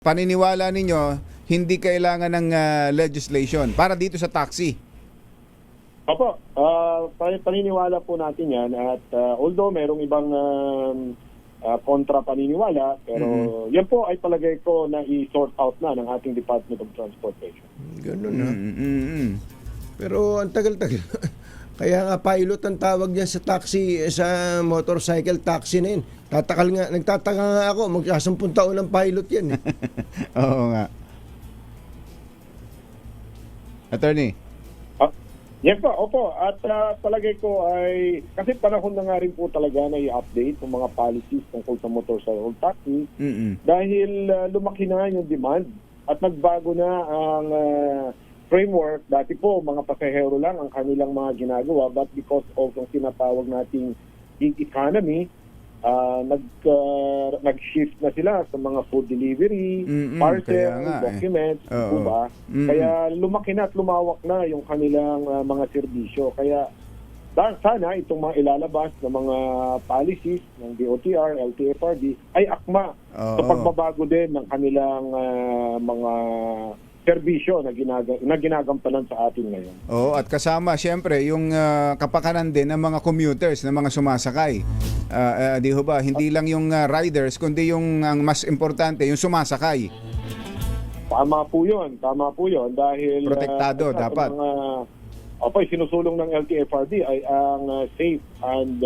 Paniniwala ninyo, hindi kailangan ng legislation para dito sa taxi. Opo, paniniwala po natin yan at although merong ibang kontra paniniwala, pero yan po ay palagay ko na i-sort out na ng ating Department of Transportation. Ganun na. Pero ang tagal-tagal. Kaya nga pilot ang tawag niya sa taxi, sa motorcycle taxi na yun. Nagtataka nga ako, magsasampung taon ng pilot yan. Oo nga. Attorney. Yes po, opo. At palagay ko ay, kasi panahon na nga rin po talaga na i-update ng mga policies tungkol sa motorcycle taxi dahil lumaki na yung demand at nagbago na ang framework. Dati po, mga pasahero lang ang kanilang mga ginagawa, but because of yung tinatawag nating gig economy, nag-shift na sila sa mga food delivery, parcel, documents, diba? Kaya lumaki na at lumawak na yung kanilang mga serbisyo. Kaya sana itong mga ilalabas na mga policies ng DOTR, LTFRB ay akma sa pagbabago din ng kanilang mga serbisyo na ginagampanan sa atin ngayon. Oo, at kasama siyempre yung kapakanan din ng mga commuters, ng mga sumasakay. Di ho ba, hindi lang yung riders, kundi yung ang mas importante, yung sumasakay. Tama po yun dahil protektado dapat. Sinusulong ng LTFRB ay ang safe and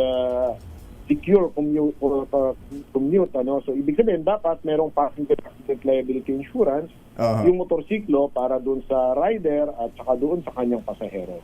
secure commute, ano. So ibig sabihin dapat merong passenger accident liability insurance yung motorsiklo para doon sa rider at saka doon sa kanyang pasahero.